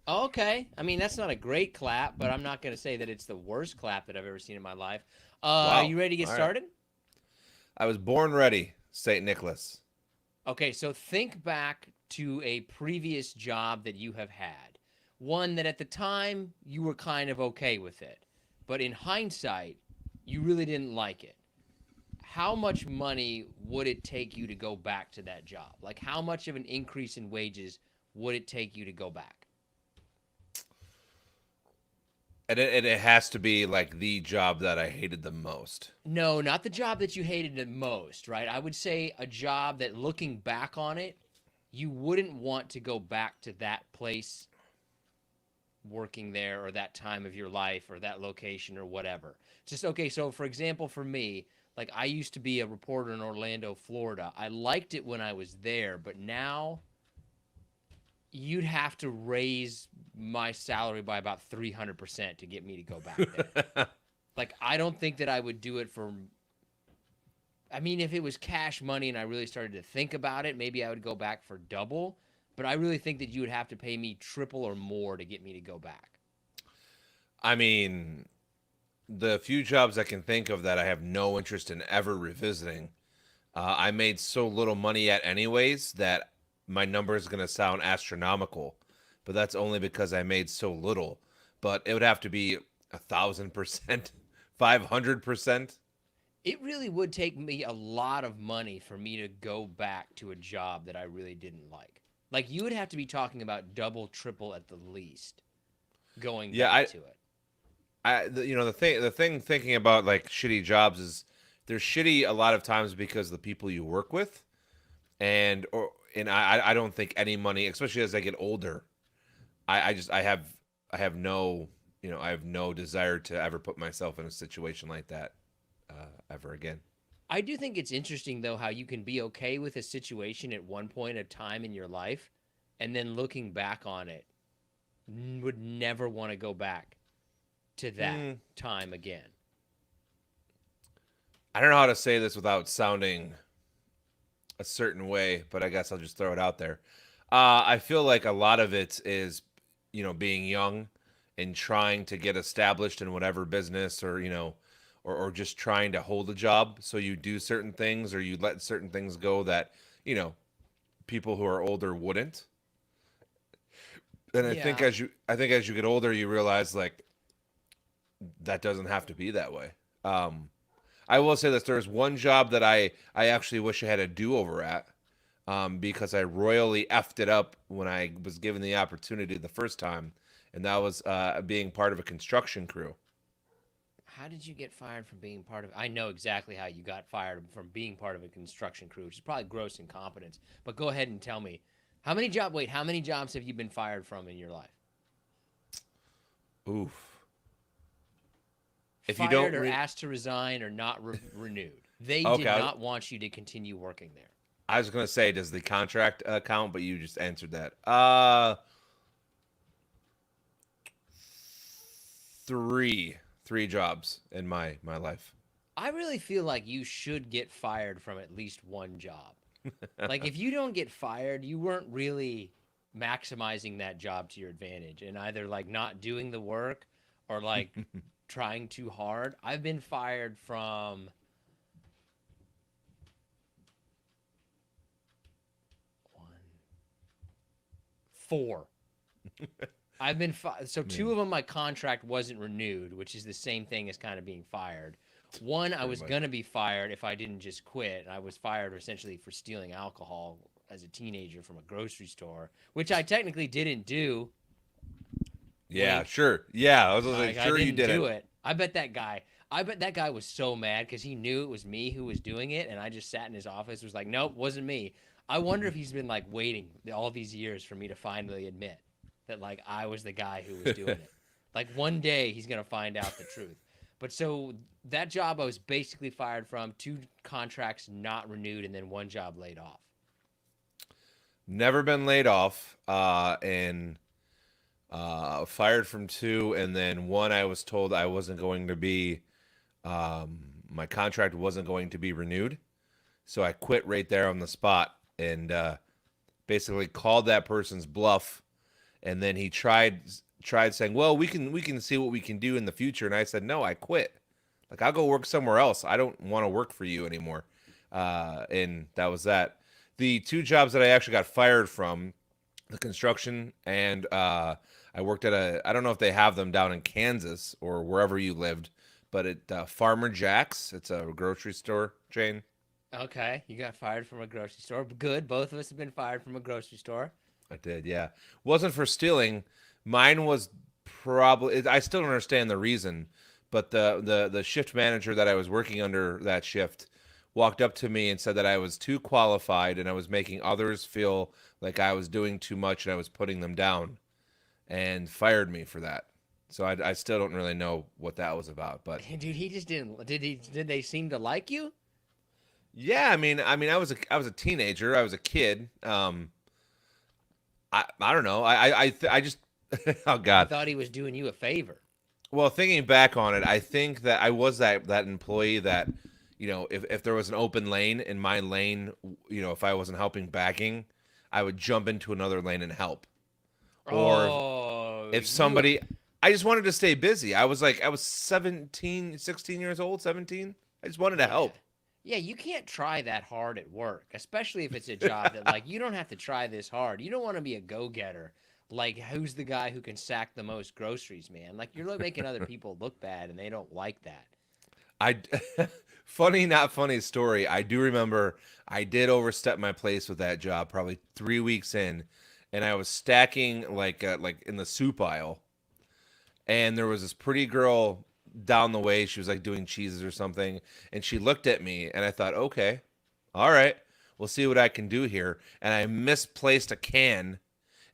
Okay. I mean, that's not a great clap, but I'm not going to say that it's the worst clap that I've ever seen in my life. Are Wow. you ready to get All right. started? I was born ready, St. Nicholas. Okay, so think back to a previous job that you have had. One that at the time you were kind of okay with it, but in hindsight, you really didn't like it. How much money would it take you to go back to that job? Like, how much of an increase in wages would it take you to go back? And it has to be like the job that I hated the most. No, not the job that you hated the most, right? I would say a job that looking back on it, you wouldn't want to go back to that place working there or that time of your life or that location or whatever. Just okay, so for example, for me, like I used to be a reporter in Orlando, Florida. I liked it when I was there, but now you'd have to raise my salary by about 300% to get me to go back there. Like I don't think that I would do it for I mean, if it was cash money and I really started to think about it, maybe I would go back for double. But I really think that you would have to pay me triple or more to get me to go back. I mean, the few jobs I can think of that I have no interest in ever revisiting, I made so little money at anyways that my number is going to sound astronomical, but that's only because I made so little. But it would have to be 1,000%, 500%. It really would take me a lot of money for me to go back to a job that I really didn't like. Like you would have to be talking about double, triple at the least going Yeah, back to it. the thing thinking about like shitty jobs is they're shitty a lot of times because of the people you work with, and I don't think any money, especially as I get older, I just I have no I have no desire to ever put myself in a situation like that ever again. I do think it's interesting though how you can be okay with a situation at one point of time in your life and then looking back on it would never want to go back to that Mm, time again. I don't know how to say this without sounding a certain way, but I guess I'll just throw it out there. I feel like a lot of it is, being young and trying to get established in whatever business or, or just trying to hold a job. So you do certain things or you let certain things go that, you know, people who are older wouldn't. And Yeah. I think as you get older, you realize like that doesn't have to be that way. I will say this: there's one job that I actually wish I had a do over at, because I royally effed it up when I was given the opportunity the first time, and that was being part of a construction crew. How did you get fired from being part of I know exactly how you got fired from being part of a construction crew, which is probably gross incompetence. But go ahead and tell me. How many jobs have you been fired from in your life? Oof. If you Fired don't or re- asked to resign or not renewed. They Okay, did not want you to continue working there. I was gonna say, does the contract count? But you just answered that. Three jobs in my life. I really feel like you should get fired from at least one job. Like if you don't get fired, you weren't really maximizing that job to your advantage and either like not doing the work or like trying too hard. I've been fired from one, four. I've been so I two mean, of them my contract wasn't renewed, which is the same thing as kind of being fired. One I pretty was much. gonna be fired if I didn't just quit. I was fired essentially for stealing alcohol as a teenager from a grocery store, which I technically didn't do. Yeah, Wink. sure. Yeah, I was gonna say, Like I sure you didn't do didn't. it. I bet that guy was so mad because he knew it was me who was doing it, and I just sat in his office, was like, nope, wasn't me. I wonder if he's been like waiting all these years for me to finally admit that like I was the guy who was doing it. Like one day he's gonna find out the truth. But so that job I was basically fired from, two contracts not renewed, and then one job laid off. Never been laid off, and fired from two, and then one I was told I wasn't going to be, my contract wasn't going to be renewed, so I quit right there on the spot and basically called that person's bluff And then he tried saying, "Well, we can see what we can do in the future." And I said, "No, I quit. Like I'll go work somewhere else. I don't want to work for you anymore." And that was that. The two jobs that I actually got fired from, the construction and I worked at I don't know if they have them down in Kansas or wherever you lived, but at Farmer Jack's. It's a grocery store chain. Okay, you got fired from a grocery store. Good. Both of us have been fired from a grocery store. I did, yeah. Wasn't for stealing. Mine was probably. I still don't understand the reason, but the shift manager that I was working under that shift walked up to me and said that I was too qualified and I was making others feel like I was doing too much and I was putting them down, and fired me for that. So I still don't really know what that was about, but Dude, he just didn't. Did they seem to like you? yeah, I was a teenager. I was a kid. I don't know. I just oh He God. thought he was doing you a favor. Well, thinking back on it, I think that I was that employee that, if there was an open lane in my lane, if I wasn't helping backing, I would jump into another lane and help. Or Oh, if you. somebody, I just wanted to stay busy. I was 17, 16 years old, 17. I just wanted to Yeah. help. Yeah, you can't try that hard at work, especially if it's a job that like you don't have to try this hard. You don't want to be a go-getter. Like who's the guy who can sack the most groceries, man? Like you're making other people look bad and they don't like that. I funny not funny story. I do remember I did overstep my place with that job probably 3 weeks in, and I was stacking like in the soup aisle, and there was this pretty girl down the way. She was like doing cheeses or something, and she looked at me, and I thought, okay, all right, we'll see what I can do here. And I misplaced a can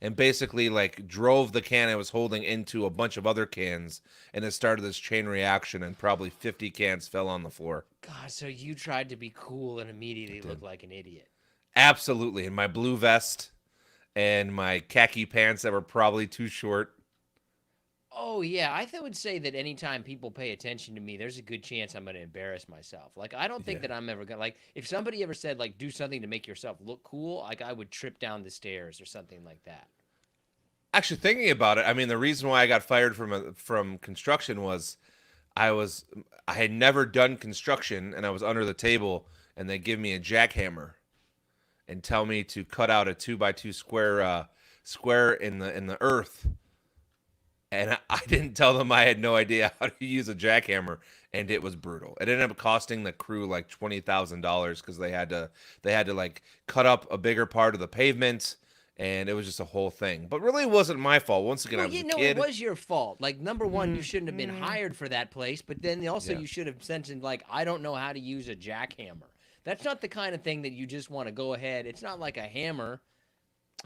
and basically like drove the can I was holding into a bunch of other cans, and it started this chain reaction, and probably 50 cans fell on the floor. God, so you tried to be cool and I immediately did. looked like an idiot. Absolutely. In my blue vest and my khaki pants that were probably too short. Oh yeah, would say that anytime people pay attention to me, there's a good chance I'm going to embarrass myself. Like I don't think Yeah. that I'm ever going to like if somebody ever said like do something to make yourself look cool, like I would trip down the stairs or something like that. Actually, thinking about it, I mean, the reason why I got fired from construction was I was I had never done construction, and I was under the table, and they give me a jackhammer and tell me to cut out a 2 by 2 square in the earth, and I didn't tell them I had no idea how to use a jackhammer, and it was brutal. It ended up costing the crew like $20,000 because they had to like cut up a bigger part of the pavement, and it was just a whole thing. But really, it wasn't my fault. Once again, I Well, was you a know, it kid. was your fault. Like, number one, you shouldn't have been Mm, hired for that place, but then also yeah, you should have mentioned, like, I don't know how to use a jackhammer. That's not the kind of thing that you just want to go ahead. It's not like a hammer,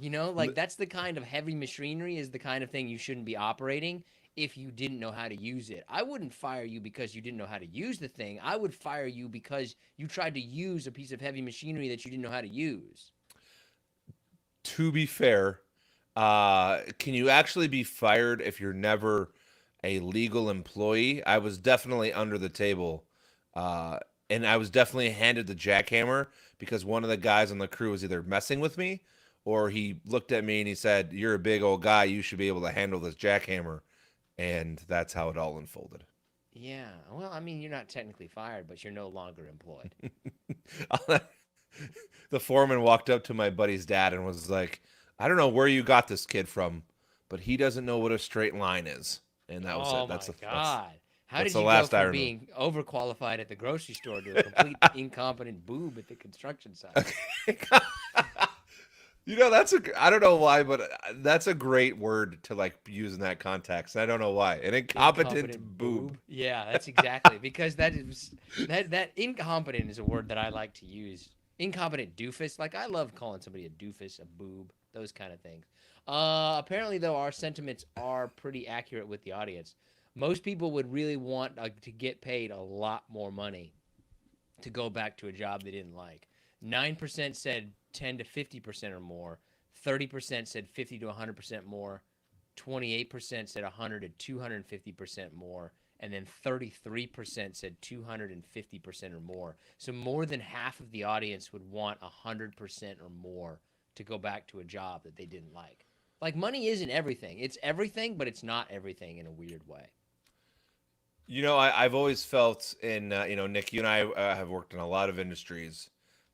like Li- that's the kind of heavy machinery is the kind of thing you shouldn't be operating if you didn't know how to use it. I wouldn't fire you because you didn't know how to use the thing. I would fire you because you tried to use a piece of heavy machinery that you didn't know how to use. to be fair, can you actually be fired if you're never a legal employee? I was definitely under the table, uh, and I was definitely handed the jackhammer because one of the guys on the crew was either messing with me, or he looked at me and he said, "You're a big old guy. You should be able to handle this jackhammer," and that's how it all unfolded. Yeah. Well, I mean, you're not technically fired, but you're no longer employed. The foreman walked up to my buddy's dad and was like, "I don't know where you got this kid from, but he doesn't know what a straight line is." And that was Oh it. my That's God. How that's did the you go last I from remember. being overqualified at the grocery store to a complete incompetent boob at the construction site? I don't know why, but that's a great word to like use in that context. I don't know why. An incompetent Incompetent boob. boob? Yeah, that's exactly because that incompetent is a word that I like to use. Incompetent doofus. Like I love calling somebody a doofus, a boob, those kind of things. Apparently though our sentiments are pretty accurate with the audience. Most people would really want to get paid a lot more money to go back to a job they didn't like. 9% said 10 to 50% or more. 30% said 50 to 100% more. 28% said 100 to 250% more. And then 33% said 250% or more. So more than half of the audience would want 100% or more to go back to a job that they didn't like. Like money isn't everything. It's everything, but it's not everything in a weird way. I've always felt Nick, you and I have worked in a lot of industries,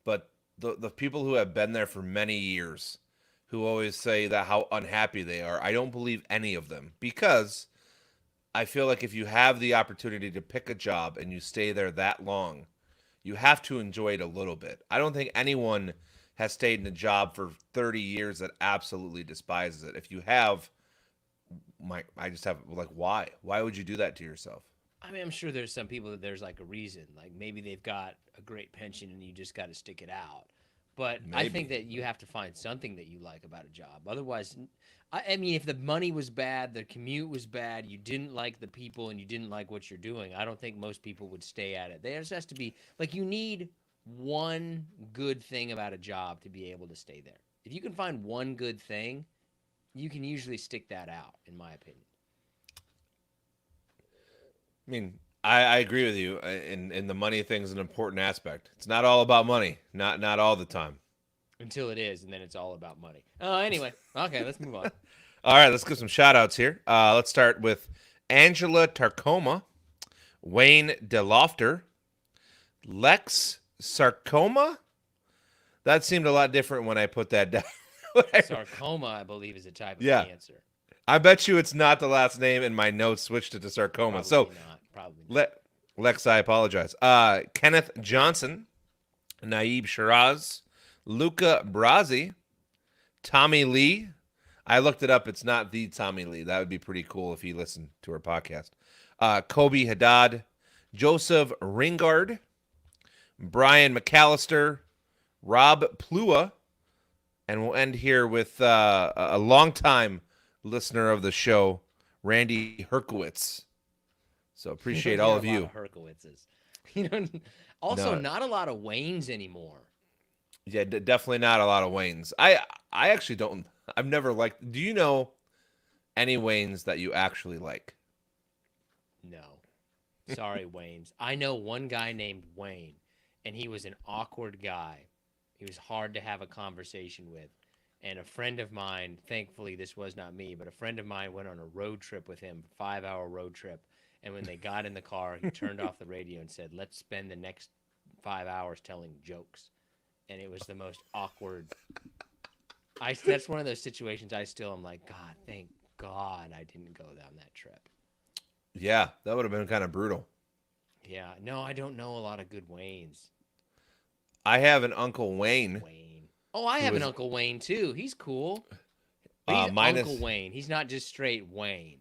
but the people who have been there for many years, who always say that how unhappy they are, I don't believe any of them, because I feel like if you have the opportunity to pick a job and you stay there that long, you have to enjoy it a little bit. I don't think anyone has stayed in a job for 30 years that absolutely despises it. If you have, I just have like, why? Why would you do that to yourself? I mean, I'm sure there's some people that there's like a reason. Like maybe they've got a great pension and you just got to stick it out. But I think Maybe. that you have to find something that you like about a job. Otherwise, I mean, if the money was bad, the commute was bad, you didn't like the people and you didn't like what you're doing, I don't think most people would stay at it. There just has to be, like, you need one good thing about a job to be able to stay there. If you can find one good thing, you can usually stick that out, in my opinion. I mean, I agree with you. In the money thing is an important aspect. It's not all about money. Not all the time. Until it is, and then it's all about money. Oh, anyway. Okay, let's move on. All right, let's give some shout outs here. Let's start with Angela Tarcoma, Wayne DeLofter, Lex Sarcoma. That seemed a lot different when I put that down. Sarcoma, I believe, is a type of Yeah. cancer. I bet you it's not the last name, and my notes switched it to sarcoma. Probably So, not. Probably not. Lex, I apologize. Kenneth Johnson, Naib Shiraz, Luca Brazzi, Tommy Lee. I looked it up. It's not the Tommy Lee. That would be pretty cool if he listened to our podcast. Kobe Haddad, Joseph Ringard, Brian McAllister, Rob Plua, and we'll end here with a longtime listener of the show, Randy Herkowitz. So appreciate all of you. A lot of Herkowitzes. You know, also No. not a lot of Waynes anymore. Yeah, definitely not a lot of Waynes. I actually don't. I've never liked. Do you know any Waynes that you actually like? No. Sorry, Waynes. I know one guy named Wayne, and he was an awkward guy. He was hard to have a conversation with. And a friend of mine, thankfully this was not me, but a friend of mine went on a road trip with him, 5-hour road trip. And when they got in the car, he turned off the radio and said, "Let's spend the next 5 hours telling jokes." And it was the most awkward. That's one of those situations I still am like, God, thank God I didn't go down that trip. Yeah, that would have been kind of brutal. Yeah, no, I don't know a lot of good Waynes. I have an Uncle Wayne. Oh, I have an Uncle Wayne too. He's cool. But he's Uncle Wayne. He's not just straight Wayne.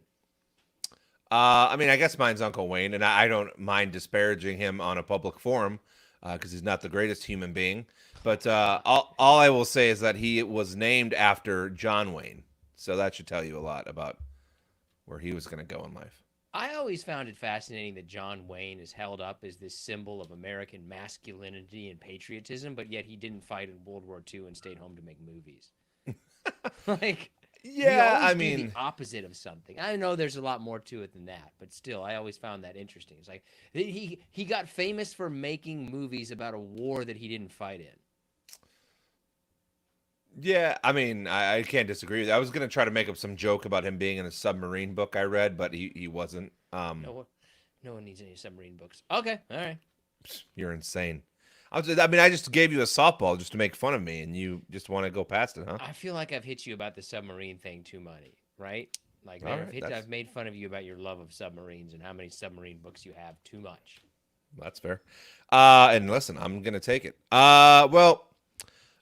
I mean, I guess mine's Uncle Wayne, and I don't mind disparaging him on a public forum because he's not the greatest human being. But all I will say is that he was named after John Wayne, so that should tell you a lot about where he was going to go in life. I always found it fascinating that John Wayne is held up as this symbol of American masculinity and patriotism, but yet he didn't fight in World War II and stayed home to make movies. Like, yeah, I do mean, the opposite of something. I know there's a lot more to it than that, but still, I always found that interesting. It's like he got famous for making movies about a war that he didn't fight in. yeah, I mean, I can't disagree with you. I was going to try to make up some joke about him being in a submarine book I read, but he wasn't. No one needs any submarine books. Okay, all right. You're insane. I just gave you a softball just to make fun of me, and you just want to go past it, huh? I feel like I've hit you about the submarine thing too much, right? Like, All right, I've made fun of you about your love of submarines and how many submarine books you have too much. That's fair. And listen, I'm going to take it. Well,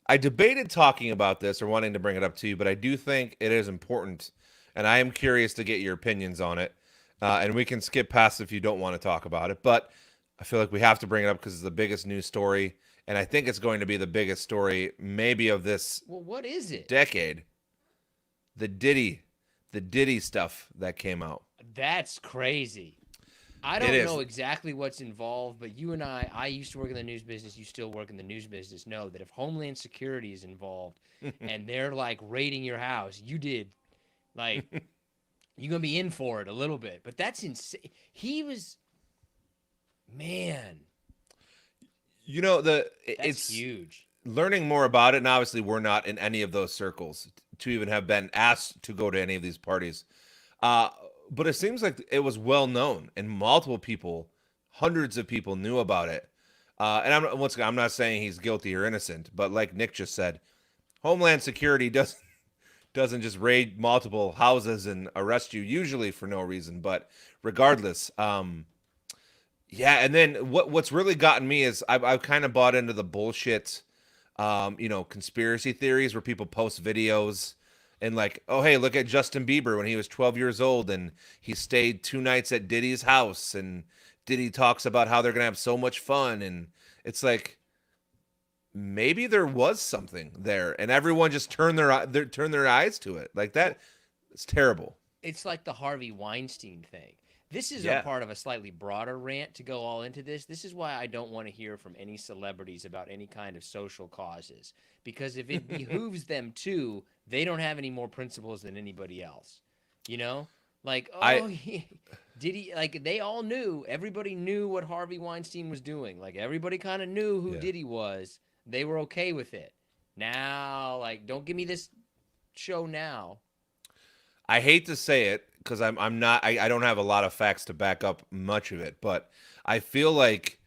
I debated talking about this or wanting to bring it up to you, but I do think it is important, and I am curious to get your opinions on it. And we can skip past if you don't want to talk about it, but I feel like we have to bring it up because it's the biggest news story, and I think it's going to be the biggest story maybe of this what is it? Decade. The Diddy stuff that came out. That's crazy. I don't know exactly what's involved, but you and I used to work in the news business, you still work in the news business, know that if Homeland Security is involved and they're like raiding your house, you did, like, you're going to be in for it a little bit. But that's insane. He was, man. You know, it's huge. Learning more about it, and obviously we're not in any of those circles to even have been asked to go to any of these parties. But it seems like it was well known, and multiple people, hundreds of people, knew about it. And once again, I'm not saying he's guilty or innocent, but like Nick just said, Homeland Security doesn't just raid multiple houses and arrest you usually for no reason. But regardless, yeah. And then what's really gotten me is I've kind of bought into the bullshit, conspiracy theories where people post videos and like, oh hey, look at Justin Bieber when he was 12 years old and he stayed 2 nights at Diddy's house, and Diddy talks about how they're gonna have so much fun, and it's like maybe there was something there, and everyone just turned their eyes to it like that. It's terrible. It's like the Harvey Weinstein thing. This is a Yeah. part of a slightly broader rant to go all into this. This is why I don't want to hear from any celebrities about any kind of social causes. Because if it behooves them to, they don't have any more principles than anybody else. You know? Like, I did he, like, they all knew, everybody knew what Harvey Weinstein was doing. Like, everybody kind of knew who Yeah. Diddy was. They were okay with it. Now, like, don't give me this show now. I hate to say it because I'm not I don't have a lot of facts to back up much of it, but I feel like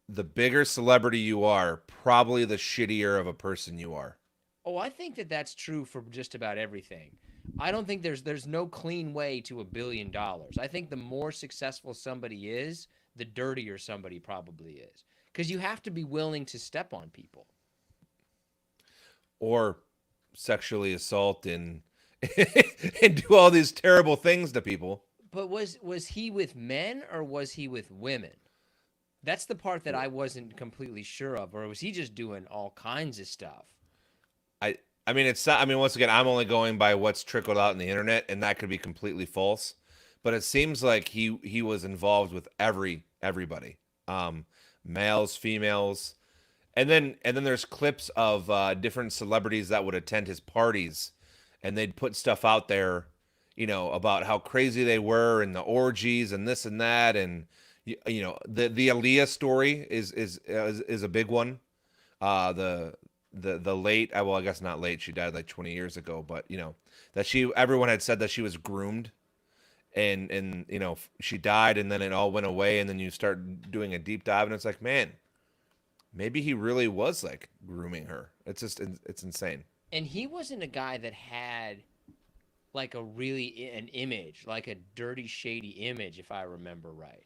the bigger celebrity you are, probably the shittier of a person you are. Oh, I think that that's true for just about everything. I don't think there's no clean way to $1 billion. I think the more successful somebody is, the dirtier somebody probably is. Because you have to be willing to step on people. Or sexually assault and and do all these terrible things to people. But was he with men or was he with women? That's the part that I wasn't completely sure of. Or was he just doing all kinds of stuff? I mean it's not, I mean once again I'm only going by what's trickled out in the internet, and that could be completely false. But it seems like he was involved with everybody. Males, females. And then there's clips of different celebrities that would attend his parties, and they'd put stuff out there, about how crazy they were and the orgies and this and that, and the Aaliyah story is a big one. The late, well, I guess not late. She died like 20 years ago, but that everyone had said that she was groomed, and she died, and then it all went away, and then you start doing a deep dive, and it's like, man, maybe he really was like grooming her. It's insane. And he wasn't a guy that had like an image, like a dirty, shady image, if I remember right.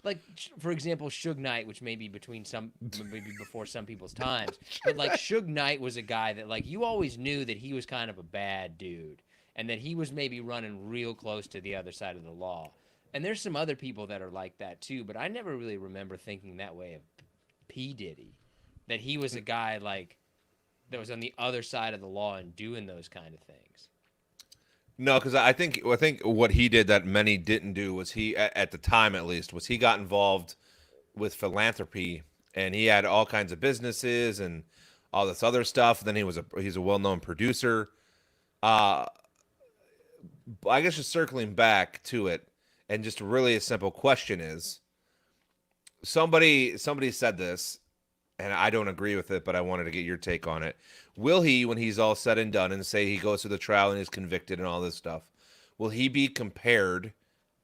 Like, for example, Suge Knight, which may be maybe before some people's times, but like Suge Knight was a guy that like you always knew that he was kind of a bad dude, and that he was maybe running real close to the other side of the law. And there's some other people that are like that too, but I never really remember thinking that way of P. Diddy, that he was a guy like that was on the other side of the law and doing those kind of things. No, because I think what he did that many didn't do was at the time at least was he got involved with philanthropy, and he had all kinds of businesses and all this other stuff. Then he's a well-known producer. I guess just circling back to it, and just really a simple question is, somebody said this, and I don't agree with it, but I wanted to get your take on it. Will he, when he's all said and done, and say he goes through the trial and is convicted and all this stuff, will he be compared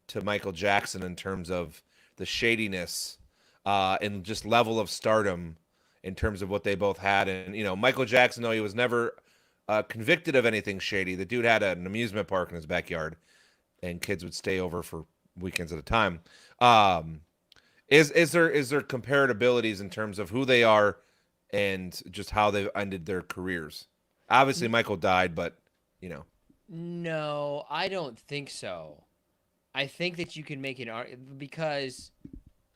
to Michael Jackson in terms of the shadiness and just level of stardom in terms of what they both had? And Michael Jackson, though he was never convicted of anything shady, the dude had an amusement park in his backyard, and kids would stay over for weekends at a time. Is there comparabilities in terms of who they are and just how they've ended their careers? Obviously, Michael died, but No, I don't think so. I think that you can make an argument because,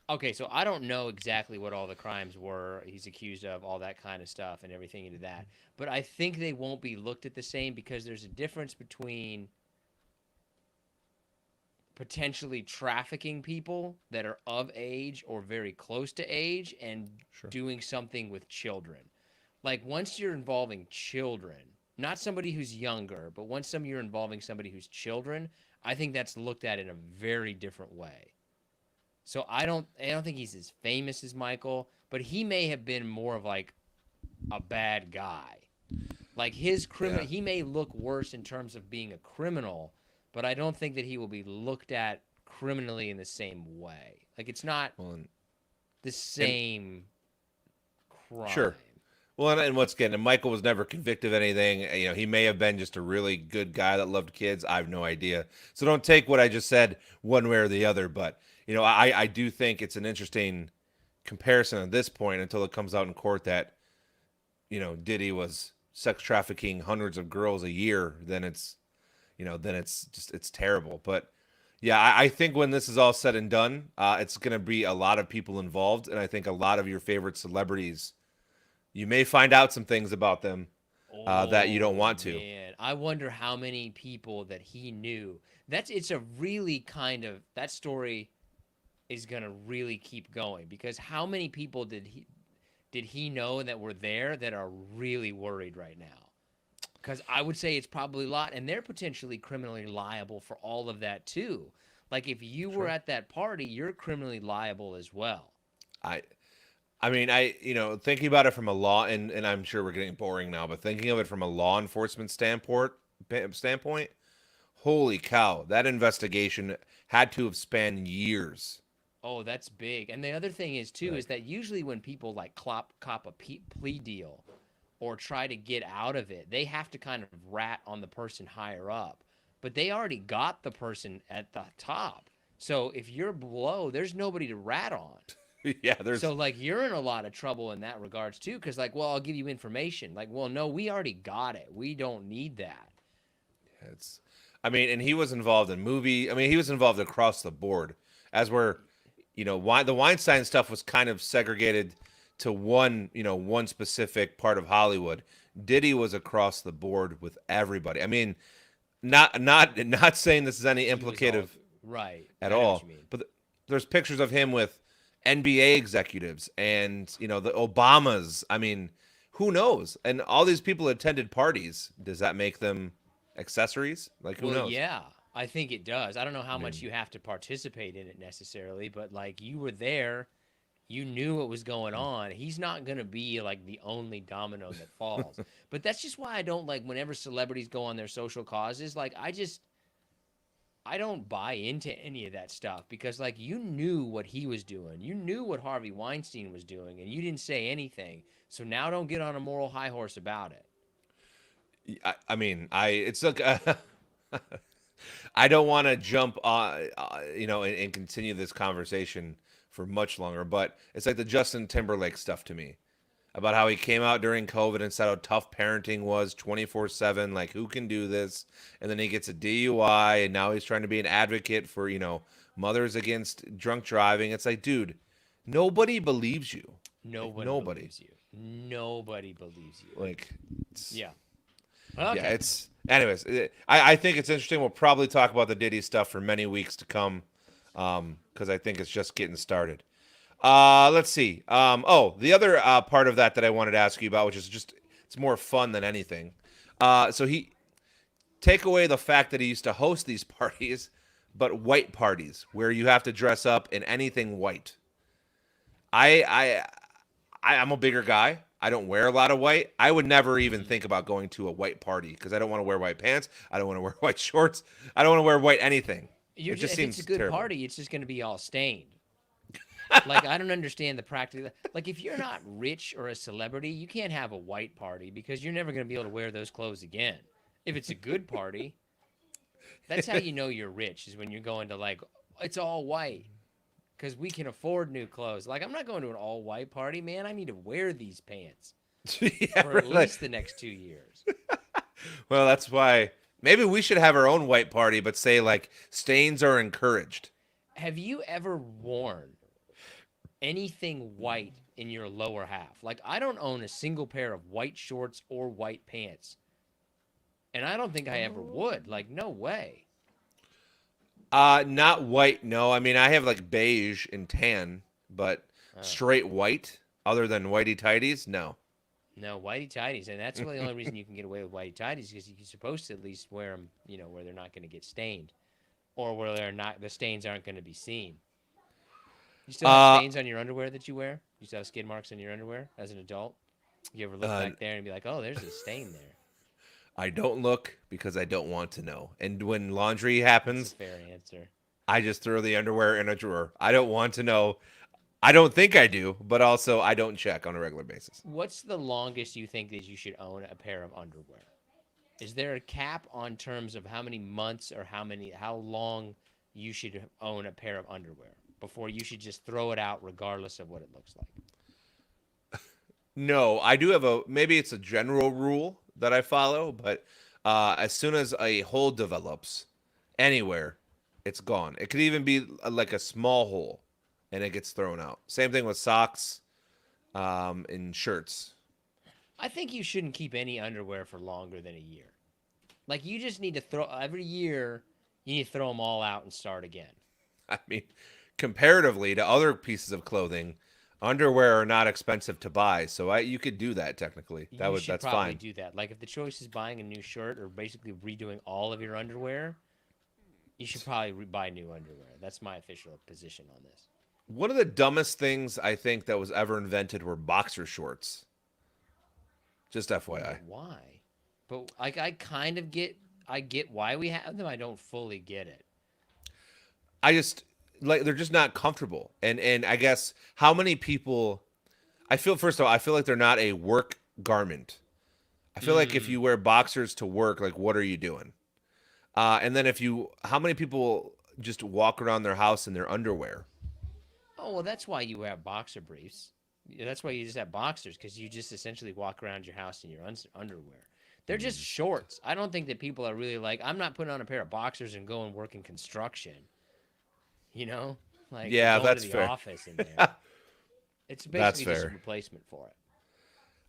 okay, so I don't know exactly what all the crimes were he's accused of, all that kind of stuff and everything into that. But I think they won't be looked at the same because there's a difference between potentially trafficking people that are of age or very close to age and Sure. doing something with children. Like once you're involving children, not somebody who's younger, but once you're involving somebody who's children, I think that's looked at in a very different way. So I don't think he's as famous as Michael, but he may have been more of like a bad guy. Like his criminal, Yeah. he may look worse in terms of being a criminal, but I don't think that he will be looked at criminally in the same way. Like it's not Well, the and same crime. sure. Well, and what's getting, Michael was never convicted of anything. You know, he may have been just a really good guy that loved kids. I have no idea. So don't take what I just said one way or the other. But, you know, I do think it's an interesting comparison at this point until it comes out in court that, you know, Diddy was sex trafficking hundreds of girls a year. Then it's just, it's terrible. But yeah, I think when this is all said and done, it's going to be a lot of people involved. And I think a lot of your favorite celebrities, you may find out some things about them that you don't Oh want to. man, I wonder how many people that he knew. It's a really kind of that story is gonna really keep going because how many people did he know that were there that are really worried right now? Because I would say it's probably a lot, and they're potentially criminally liable for all of that too. Like if you were Sure. at that party, you're criminally liable as well. I I mean, thinking about it from a law, and I'm sure we're getting boring now, but thinking of it from a law enforcement standpoint, holy cow, that investigation had to have spanned years. Oh, that's big. And the other thing is too is Like, that usually when people like cop a plea deal or try to get out of it, they have to kind of rat on the person higher up. But they already got the person at the top. So if you're below, there's nobody to rat on. yeah, So like you're in a lot of trouble in that regards too cuz like, well, I'll give you information. Like, well, no, we already got it. We don't need that. it's, I mean, and he was involved in movie. I mean, he was involved across the board. As we're, the Weinstein stuff was kind of segregated to one specific part of Hollywood. Diddy was across the board with everybody. I mean, not saying this is any He was all implicative right. at I know what you all, mean. but there's pictures of him with NBA executives and the Obamas. I mean, who knows? And all these people attended parties. Does that make them accessories? Like, who Well, knows? yeah, I think it does. I don't know how I much mean, you have to participate in it necessarily, but like you were there, you knew what was going on. He's not going to be like the only domino that falls. But that's just why I don't like whenever celebrities go on their social causes, like I don't buy into any of that stuff because like you knew what he was doing. You knew what Harvey Weinstein was doing and you didn't say anything. So now don't get on a moral high horse about it. I mean, it's like I don't want to jump and continue this conversation for much longer, but it's like the Justin Timberlake stuff to me about how he came out during COVID and said how tough parenting was 24/7. Like, who can do this? And then he gets a DUI, and now he's trying to be an advocate for, mothers against drunk driving. It's like, dude, nobody believes you. Like, Nobody nobody. believes you. Nobody believes you. Like, it's, Yeah. yeah, Okay. it's. Anyways, I think it's interesting. We'll probably talk about the Diddy stuff for many weeks to come, because I think it's just getting started. Let's see. The other part of that I wanted to ask you about, which is just it's more fun than anything. So he take away the fact that he used to host these parties, but white parties where you have to dress up in anything white. I I'm a bigger guy. I don't wear a lot of white. I would never even Mhm. think about going to a white party because I don't want to wear white pants. I don't want to wear white shorts. I don't want to wear white anything. You're It just, just if it's a seems good terrible. party, it's just going to be all stained. Like I don't understand the practical. Like if you're not rich or a celebrity, you can't have a white party because you're never going to be able to wear those clothes again. If it's a good party, that's how you know you're rich is when you're going to like it's all white because we can afford new clothes. Like I'm not going to an all white party, man. I need to wear these pants Yeah, for at really. least the next 2 years. Well, that's why maybe we should have our own white party, but say like stains are encouraged. Have you ever worn anything white in your lower half? Like I don't own a single pair of white shorts or white pants. And I don't think I ever would. Like no way. Not white. No, I mean I have like beige and tan, but Oh. straight white, other than whitey tighties, no. No, whitey tighties, and that's really the only reason you can get away with whitey tighties because you're supposed to at least wear them, where they're not going to get stained, or where they're not the stains aren't going to be seen. You still have Uh, stains on your underwear that you wear? You still have skid marks on your underwear as an adult? You ever look uh, back there and be like, "Oh, there's a stain there." I don't look because I don't want to know. And when laundry That's happens, a fair answer. I just throw the underwear in a drawer. I don't want to know. I don't think I do, but also I don't check on a regular basis. What's the longest you think that you should own a pair of underwear? Is there a cap on terms of how many months or how long you should own a pair of underwear before you should just throw it out regardless of what it looks like? No, I do have maybe it's a general rule that I follow, but as soon as a hole develops anywhere, it's gone. It could even be like a small hole and it gets thrown out. Same thing with socks and shirts. I think you shouldn't keep any underwear for longer than a year. Like you just need to throw every year. You need to throw them all out and start again. I mean, comparatively to other pieces of clothing, underwear are not expensive to buy, so you could do that technically. You should That's probably fine. do that. Like if the choice is buying a new shirt or basically redoing all of your underwear, you should probably buy new underwear. That's my official position on this. One of the dumbest things I think that was ever invented were boxer shorts. Just FYI. Why? But like I get why we have them. I don't fully get it. I just like they're just not comfortable. And I guess how many people I feel first of all, I feel like they're not a work garment. I feel like if you wear boxers to work, like what are you doing? And then how many people just walk around their house in their underwear? Oh, well, that's why you have boxer briefs. That's why you just have boxers, because you just essentially walk around your house in your underwear. They're just shorts. I don't think that people are really like, I'm not putting on a pair of boxers and going work in construction. You know? Like, Yeah, going that's to the fair. office in there. It's That's basically just a fair. replacement for it.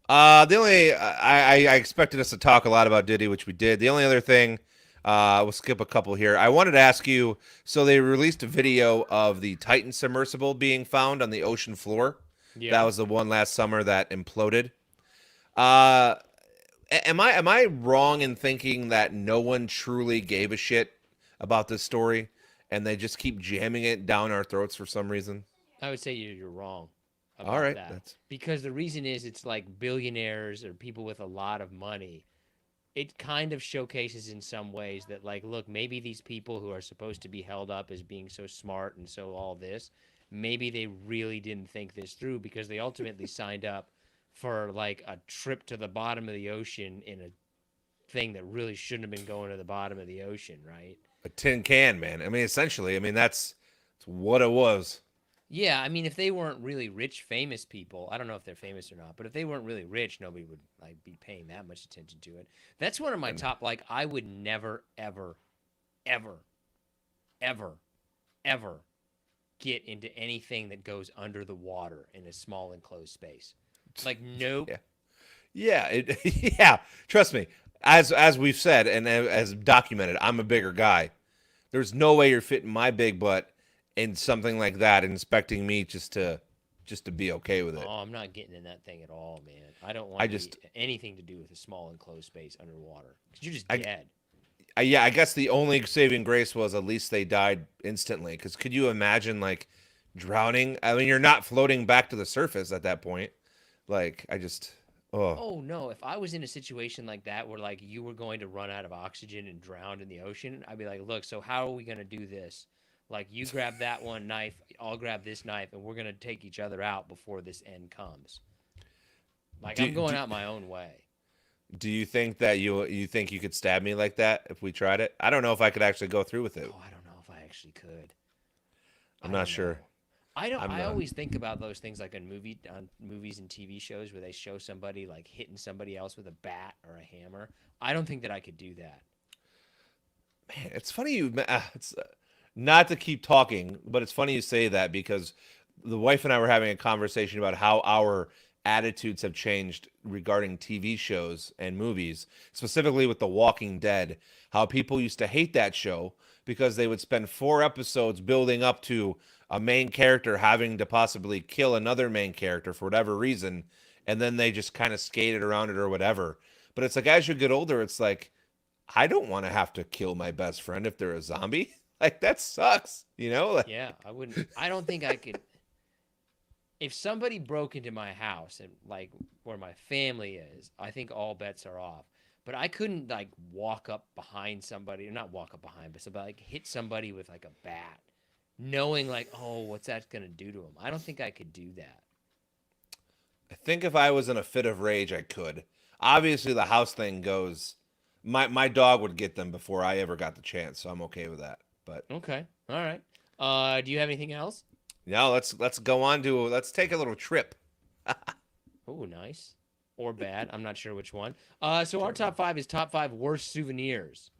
The only I expected us to talk a lot about Diddy, which we did. The only other thing, we'll skip a couple here. I wanted to ask you. So they released a video of the Titan submersible being found on the ocean floor. Yeah. That was the one last summer that imploded. Uh, am I wrong in thinking that no one truly gave a shit about this story, and they just keep jamming it down our throats for some reason? I would say you're wrong about All right, that. Because the reason is it's like billionaires or people with a lot of money. It kind of showcases in some ways that, like, look, maybe these people who are supposed to be held up as being so smart and so all this, maybe they really didn't think this through because they ultimately signed up for like a trip to the bottom of the ocean in a thing that really shouldn't have been going to the bottom of the ocean, right? A tin can, man. I mean, essentially, I mean that's what it was. Yeah, I mean, if they weren't really rich, famous people, I don't know if they're famous or not, but if they weren't really rich, nobody would like be paying that much attention to it. That's one of my top. Like, I would never, ever, ever, ever, ever get into anything that goes under the water in a small enclosed space. Like, nope. Yeah, yeah. Trust me. As we've said and as documented, I'm a bigger guy. There's no way you're fitting my big butt in something like that and expecting me just to be okay with it. Oh, I'm not getting in that thing at all, man. I don't want anything to do with a small enclosed space underwater because you're just dead. Yeah, I guess the only saving grace was at least they died instantly. Because could you imagine like drowning? I mean, you're not floating back to the surface at that point. Like, Oh no, if I was in a situation like that where like you were going to run out of oxygen and drown in the ocean, I'd be like, look, so how are we going to do this? Like, you grab that one knife, I'll grab this knife, and we're going to take each other out before this end comes. Like, I'm going out my own way. Do you think that you think you could stab me like that if we tried it? I don't know if I could actually go through with it. Oh, I don't know if I actually could. I'm not sure. Know. I always think about those things like on movies and TV shows where they show somebody like hitting somebody else with a bat or a hammer. I don't think that I could do that. Man, it's funny it's not to keep talking, but it's funny you say that because the wife and I were having a conversation about how our attitudes have changed regarding TV shows and movies, specifically with The Walking Dead, how people used to hate that show because they would spend 4 episodes building up to a main character having to possibly kill another main character for whatever reason, and then they just kind of skated around it or whatever. But it's like as you get older, it's like, I don't want to have to kill my best friend if they're a zombie. Like, that sucks, you know? Like, yeah, I wouldn't. I don't think I could. If somebody broke into my house and like where my family is, I think all bets are off. but I couldn't like walk up behind somebody, or not walk up behind, but somebody like hit somebody with like a bat, knowing like, oh, what's that gonna do to him? I don't think I could do that. I think if I was in a fit of rage, I could. Obviously, the house thing goes. My dog would get them before I ever got the chance, so I'm okay with that. But Okay, all right. Do you have anything else? now let's go on to let's take a little trip. Oh, nice or bad. I'm not sure which one. So our top 5 is top 5 worst souvenirs.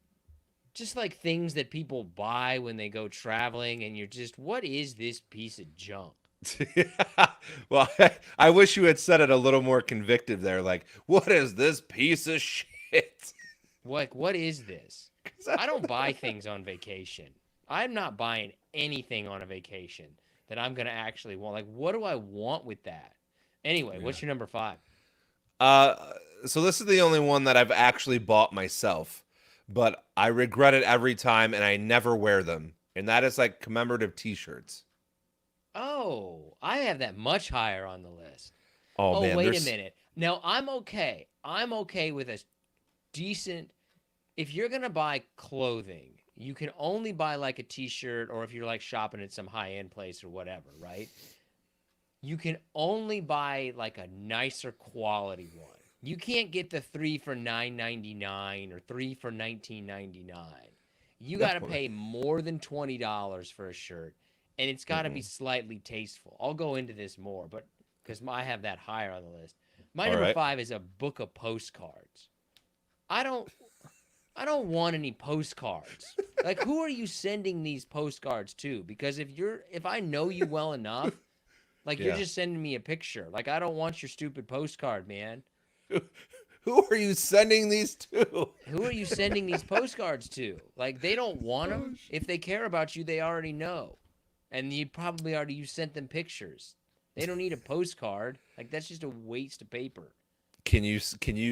Just like things that people buy when they go traveling, and you're just, what is this piece of junk? Well, I wish you had said it a little more convicted there. Like, what is this piece of shit? What is this? I don't buy things on vacation. I'm not buying anything on a vacation that I'm gonna actually want. Like, what do I want with that? Anyway, what's your number 5? So this is the only one that I've actually bought myself, but I regret it every time, and I never wear them. And that is like commemorative T-shirts. Oh, I have that much higher on the list. Oh man, wait a minute. Now I'm okay. I'm okay with a decent. If you're gonna buy clothing, you can only buy like a T-shirt, or if you're like shopping at some high-end place or whatever, right? You can only buy like a nicer quality one. You can't get the 3 for $9.99 or 3 for $19.99. You got to pay more than $20 for a shirt, and it's got to be slightly tasteful. I'll go into this more, but because I have that higher on the list. My number 5 is a book of postcards. I don't want any postcards. Like, who are you sending these postcards to? Because if I know you well enough, like, you're just sending me a picture. Like, I don't want your stupid postcard, man. Who are you sending these to? Who are you sending these postcards to? Like, they don't want them. If they care about you, they already know. And you sent them pictures. They don't need a postcard. Like, that's just a waste of paper. Can you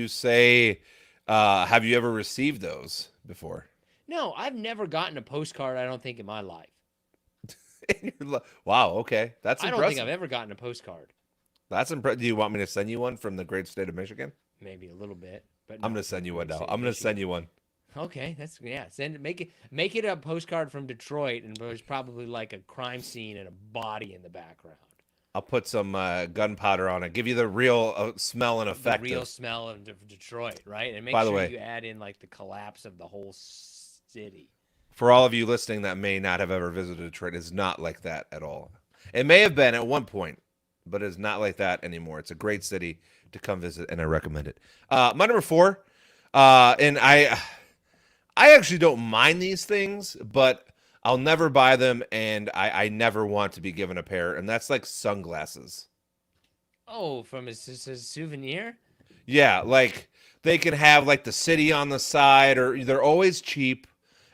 say, have you ever received those before? No, I've never gotten a postcard, I don't think, in my life. Wow, okay. That's impressive. I don't think I've ever gotten a postcard. That's impressive. Do you want me to send you one from the great state of Michigan? Maybe a little bit, but I'm going to send you one now. I'm going to send you one. Okay, send it. Make it a postcard from Detroit, and there's probably like a crime scene and a body in the background. I'll put some gunpowder on it. Give you the real smell and effect. The real smell of Detroit, right? And make By the sure way, you add in like the collapse of the whole city. For all of you listening that may not have ever visited Detroit, it's not like that at all. It may have been at one point, but it's not like that anymore. It's a great city to come visit, and I recommend it. My number 4, and I actually don't mind these things, but I'll never buy them, and I never want to be given a pair, and that's like sunglasses. Oh, from a souvenir? Yeah, like they can have like the city on the side, or they're always cheap.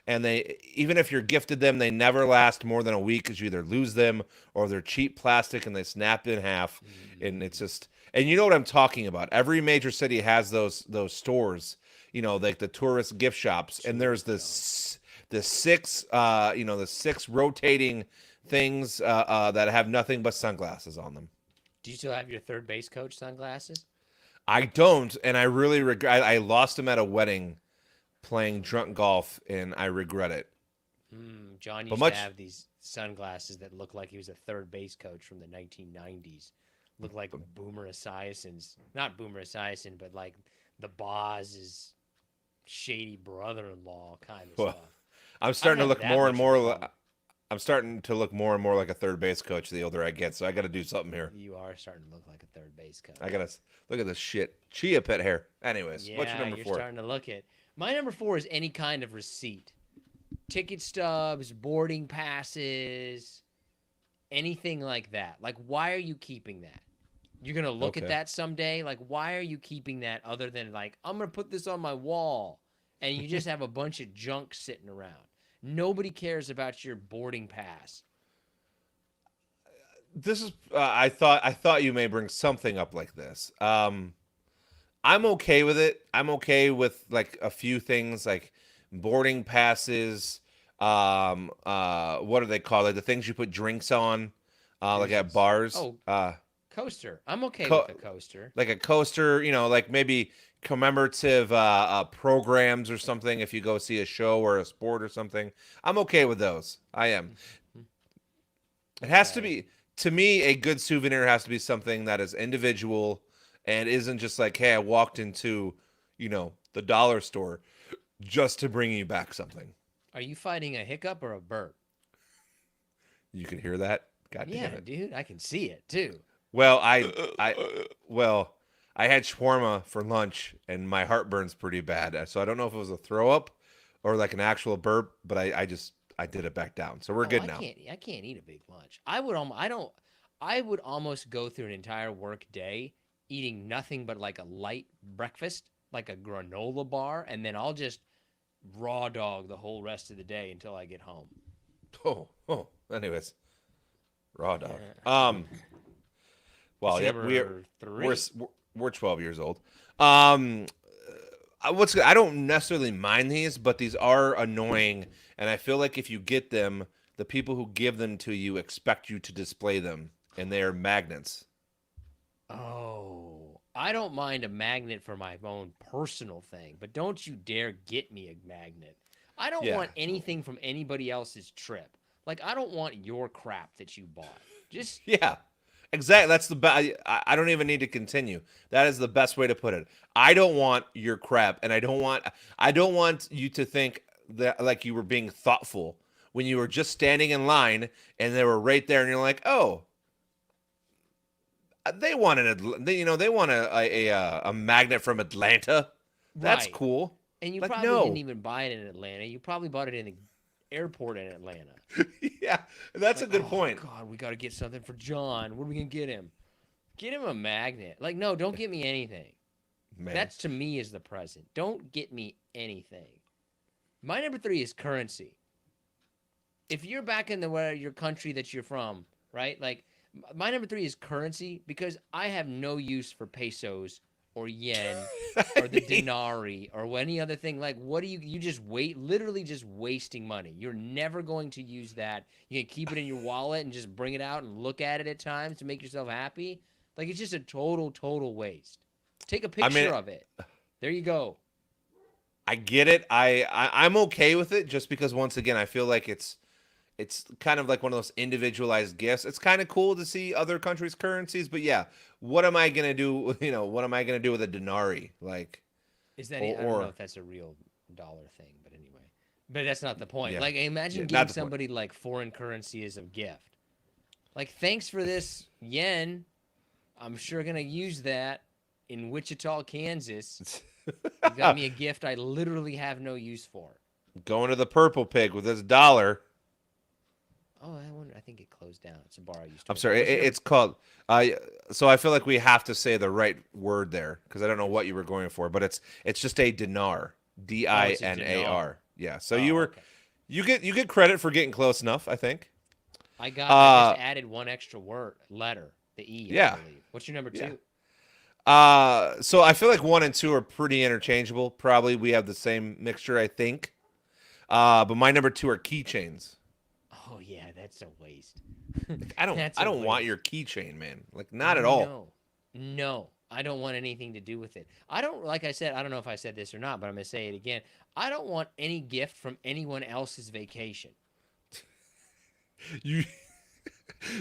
And they, even if you're gifted them, they never last more than a week because you either lose them or they're cheap plastic and they snap in half. And it's just, and you know what I'm talking about. Every major city has those stores, you know, like the tourist gift shops. And there's the 6 rotating things that have nothing but sunglasses on them. Do you still have your third base coach sunglasses? I don't, and I really regret. I lost them at a wedding playing drunk golf, and I regret it. John used to have these sunglasses that looked like he was a third base coach from the 1990s. Looked like Boomer Esiason's, not Boomer Esiason, but like the Boz's shady brother-in-law kind of stuff. I'm starting to look more and more. I'm starting to look more and more like a third base coach the older I get, so I got to do something here. You are starting to look like a third base coach. I got to look at this shit. Chia pet hair. Anyways, what's your number 4? You're starting to look at. My number 4 is any kind of receipt. Ticket stubs, boarding passes, anything like that. Like, why are you keeping that? You're going to look at that someday? Like, why are you keeping that other than, like, I'm going to put this on my wall, and you just have a bunch of junk sitting around? Nobody cares about your boarding pass. This is I thought you may bring something up like this. I'm okay with it. I'm okay with like a few things like boarding passes. What are they called? Like the things you put drinks on, like at bars. Coaster. I'm okay with a coaster. Like a coaster, you know, like maybe commemorative programs or something. If you go see a show or a sport or something, I'm okay with those. I am. It has to be, to me, a good souvenir has to be something that is individual and isn't just like, hey, I walked into, the dollar store just to bring you back something. Are you fighting a hiccup or a burp? You can hear that? God damn it. Dude, I can see it too. Well, I had shawarma for lunch and my heartburn's pretty bad. So I don't know if it was a throw up or like an actual burp, but I did it back down. So we're good now. I can't eat a big lunch. I would almost go through an entire work day eating nothing but like a light breakfast, like a granola bar, and then I'll just raw dog the whole rest of the day until I get home. Anyways, raw dog. Well, yeah, we're 12 years old. I don't necessarily mind these, but these are annoying, and I feel like if you get them, the people who give them to you expect you to display them, and they are magnets. Oh, I don't mind a magnet for my own personal thing, but don't you dare get me a magnet. I don't want anything from anybody else's trip. Like, I don't want your crap that you bought. Just yeah, exactly. That's the best. I don't even need to continue. That is the best way to put it. I don't want your crap, and I don't want you to think that like you were being thoughtful when you were just standing in line and they were right there, and you're like, oh. They want they want a magnet from Atlanta. That's right. cool. And you probably didn't even buy it in Atlanta. You probably bought it in the airport in Atlanta. Yeah, that's a good point. God, we got to get something for John. What are we gonna get him? Get him a magnet. Like, no, don't get me anything. Man. That's to me is the present. Don't get me anything. My number 3 is currency. If you're back in your country that you're from, right? Like. My number 3 is currency because I have no use for pesos or yen or the denarii or any other thing. Like, what do you just literally just wasting money. You're never going to use that. You can keep it in your wallet and just bring it out and look at it at times to make yourself happy. Like, it's just a total waste. Take a picture of it. There you go. I get it. I'm okay with it just because, once again, I feel like it's kind of like one of those individualized gifts. It's kind of cool to see other countries' currencies, but yeah, what am I gonna do? What am I gonna do with a denarii? Like, is that? I don't know if that's a real dollar thing, but anyway. But that's not the point. Yeah. Like, imagine giving somebody like foreign currency as a gift. Like, thanks for this yen. I'm sure gonna use that in Wichita, Kansas. You got me a gift I literally have no use for. Going to the Purple Pig with this dollar. Oh, I think it closed down. It's a bar I used to. I'm sorry. It's called. So I feel like we have to say the right word there because I don't know what you were going for, but it's just a dinar. dinar. Yeah. So you get credit for getting close enough. I think. I just added one extra letter, the E. Yeah. I believe. What's your number 2? So I feel like 1 and 2 are pretty interchangeable. Probably we have the same mixture. I think. But my number 2 are keychains. Oh yeah, that's a waste. I don't want your keychain, man. Like, not at all. No, I don't want anything to do with it. Like I said, I don't know if I said this or not, but I'm gonna say it again. I don't want any gift from anyone else's vacation. You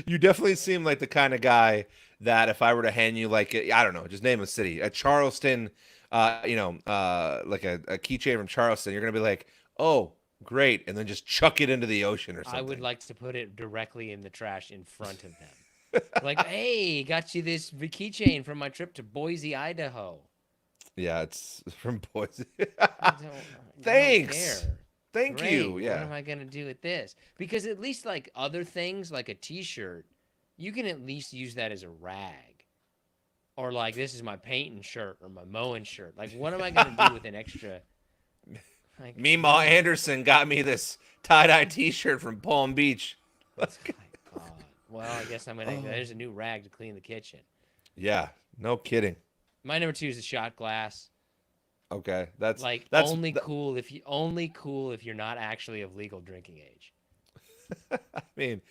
definitely seem like the kind of guy that if I were to hand you like I don't know, just name a city, a Charleston, like a keychain from Charleston, you're gonna be like, oh. Great, and then just chuck it into the ocean or something. I would like to put it directly in the trash in front of them. Like, hey, got you this keychain from my trip to Boise, Idaho. Yeah, it's from Boise. Thanks. Thank you. Yeah. What am I going to do with this? Because at least like other things, like a t-shirt, you can at least use that as a rag. Or like, this is my painting shirt or my mowing shirt. Like, what am I going to do with an extra... Like, Meemaw Anderson got me this tie-dye t-shirt from Palm Beach. God. Well, I guess I'm gonna. There's a new rag to clean the kitchen. Yeah, no kidding. My number 2 is a shot glass. Okay, that's cool if you're not actually of legal drinking age. I mean,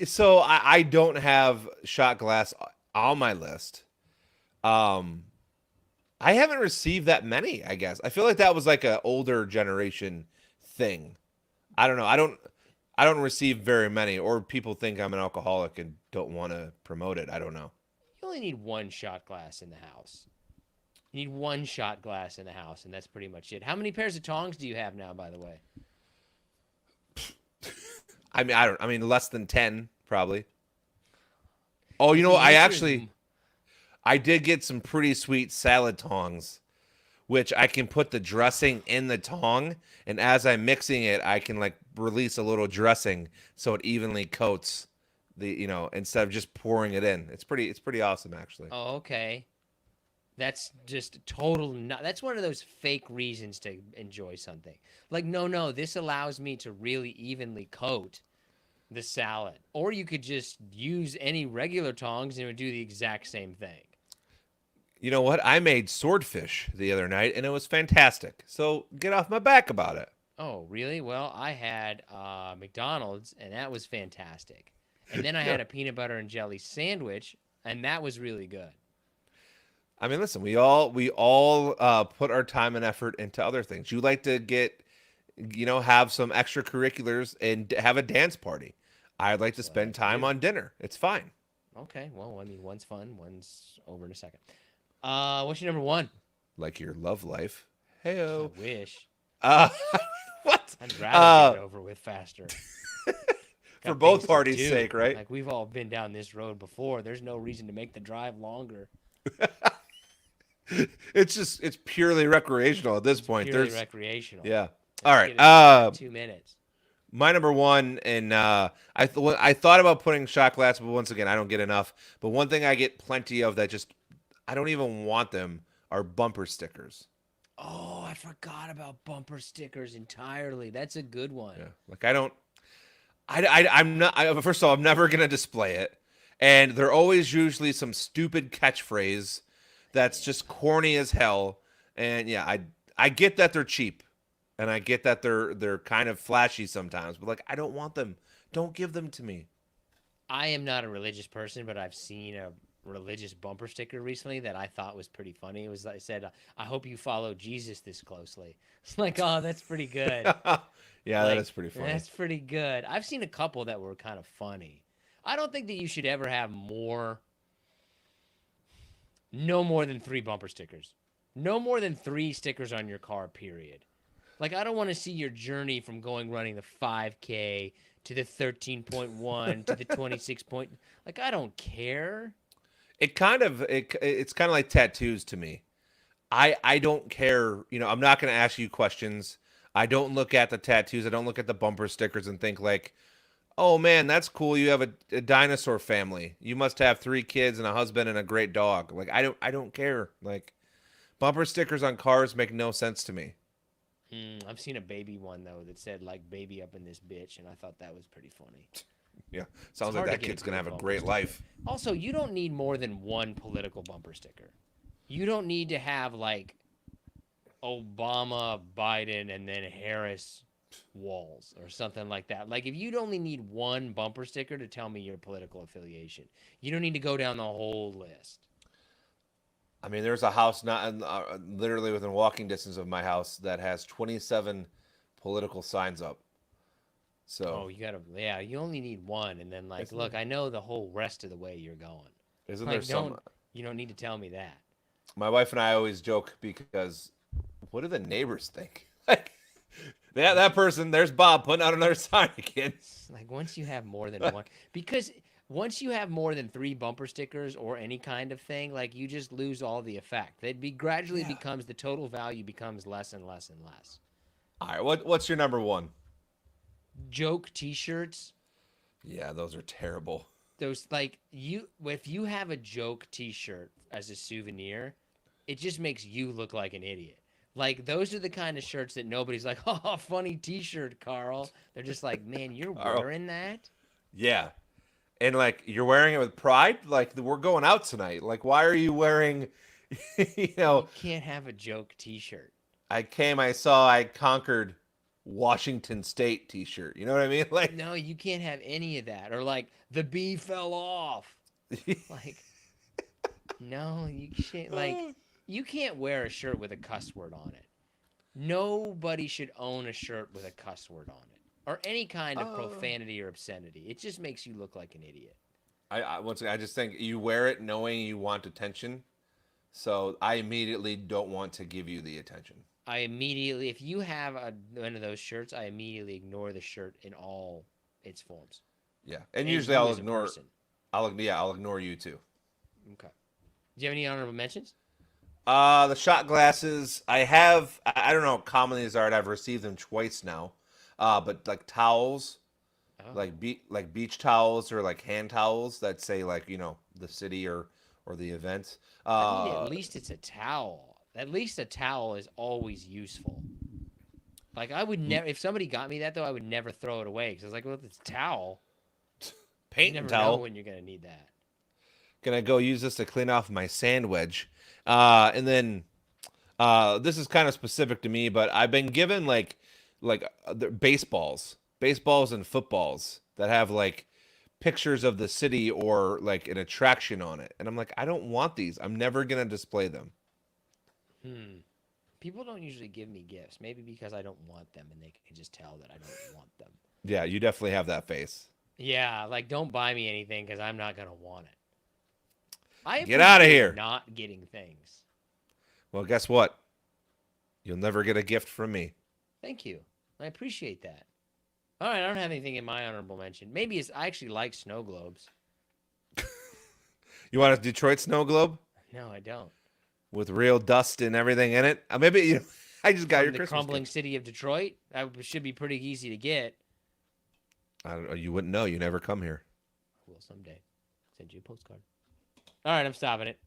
so I don't have shot glass on my list. I haven't received that many, I guess. I feel like that was like a older generation thing. I don't know. I don't receive very many, or people think I'm an alcoholic and don't want to promote it. I don't know. You only need one shot glass in the house. You need one shot glass in the house, and that's pretty much it. How many pairs of tongs do you have now, by the way? I mean less than 10 probably. Oh, The answer is I did get some pretty sweet salad tongs, which I can put the dressing in the tong, and as I'm mixing it, I can like release a little dressing so it evenly coats instead of just pouring it in. It's pretty awesome actually. Oh, okay. That's just total. That's one of those fake reasons to enjoy something. Like, no, this allows me to really evenly coat the salad. Or you could just use any regular tongs and it would do the exact same thing. You know what? I made swordfish the other night and it was fantastic. So get off my back about it. Oh, really? Well, I had McDonald's and that was fantastic. And then I had a peanut butter and jelly sandwich and that was really good. I mean, listen, we all put our time and effort into other things. You like to have some extracurriculars and have a dance party. I'd like to spend time on dinner. It's fine. Okay, well, I mean, one's fun, one's over in a second. What's your number one? Like your love life. Heyo. I wish. What? I'd rather get it over with faster. For both parties' sake, right? Like, we've all been down this road before. There's no reason to make the drive longer. It's purely recreational at this point. Purely recreational. Yeah. All right. 2 minutes. My number one, and I thought about putting shot glass, but once again, I don't get enough. But one thing I get plenty of that I don't even want them are bumper stickers. Oh, I forgot about bumper stickers entirely. That's a good one. Yeah. Like I'm not. First of all, I'm never gonna display it, and they're always usually some stupid catchphrase that's just corny as hell. And yeah, I get that they're cheap. And I get that they're kind of flashy sometimes, but like I don't want them. Don't give them to me. I am not a religious person, but I've seen a religious bumper sticker recently that I thought was pretty funny. It was like, said, "I hope you follow Jesus this closely." It's like, oh, that's pretty good. Yeah, that is pretty funny. That's pretty good. I've seen a couple that were kind of funny. I don't think that you should ever have no more than 3 bumper stickers. No more than 3 stickers on your car, period. Like, I don't want to see your journey from running the 5K to the 13.1 to the 26 point. Like, I don't care. It's kind of like tattoos to me. I don't care. I'm not going to ask you questions. I don't look at the tattoos. I don't look at the bumper stickers and think like, oh man, that's cool. You have a dinosaur family. You must have 3 kids and a husband and a great dog. Like, I don't care. Like, bumper stickers on cars make no sense to me. I've seen a baby one, though, that said, like, baby up in this bitch, and I thought that was pretty funny. Yeah. Sounds like that kid's going to have a great life. Also, you don't need more than one political bumper sticker. You don't need to have, like, Obama, Biden, and then Harris walls or something like that. Like, if you'd only need one bumper sticker to tell me your political affiliation, you don't need to go down the whole list. I mean, there's a house not literally within walking distance of my house that has 27 political signs up. So you only need one, and then look, I know the whole rest of the way you're going. Isn't there some? You don't need to tell me that. My wife and I always joke because what do the neighbors think? Like, that person, there's Bob putting out another sign again. Like, once you have more than one, because once you have more than 3 bumper stickers or any kind of thing, like, you just lose all the effect. Gradually becomes, the total value becomes less and less and less. All right, what's your number one? Joke T-shirts. Yeah, those are terrible. Those, like, if you have a joke T-shirt as a souvenir, it just makes you look like an idiot. Like, those are the kind of shirts that nobody's like, oh, funny T-shirt, Carl. They're just like, man, you're wearing that? Yeah. And, like, you're wearing it with pride? Like, we're going out tonight. Like, why are you wearing, You can't have a joke T-shirt. I saw, I conquered Washington State T-shirt. You know what I mean? Like, no, you can't have any of that. Or, like, the bee fell off. Like, no, you can't. Like, You can't wear a shirt with a cuss word on it. Nobody should own a shirt with a cuss word on it or any kind of profanity or obscenity. It just makes you look like an idiot. Once again, I just think you wear it knowing you want attention. So I immediately don't want to give you the attention. I immediately, if you have one of those shirts, I immediately ignore the shirt in all its forms. Yeah, and usually you I'll as a ignore. person. I'll ignore you too. Okay. Do you have any honorable mentions? The shot glasses. I don't know how common these are. I've received them twice now. But like towels, like beach towels or like hand towels that say like the city or the event. I mean, at least it's a towel. At least a towel is always useful. Like I would never, if somebody got me that though, I would never throw it away because I was like, well, it's a towel. Paint you never towel. know when you're gonna need that. Gonna go use this to clean off my sand wedge. And then this is kind of specific to me, but I've been given like baseballs and footballs that have like pictures of the city or like an attraction on it, and I'm like, I don't want these. I'm never gonna display them. People don't usually give me gifts, maybe because I don't want them, and they can just tell that I don't want them. Yeah, you definitely have that face. Yeah, like don't buy me anything because I'm not gonna want it. Get out of here. Not getting things. Well, guess what? You'll never get a gift from me. Thank you. I appreciate that. All right, I don't have anything in my honorable mention. Maybe I actually like snow globes. You want a Detroit snow globe? No, I don't. With real dust and everything in it? Maybe I just got From your the Christmas crumbling gift. city of Detroit. That should be pretty easy to get. I don't know. You wouldn't know. You never come here. I will someday. Send you a postcard. All right, I'm stopping it.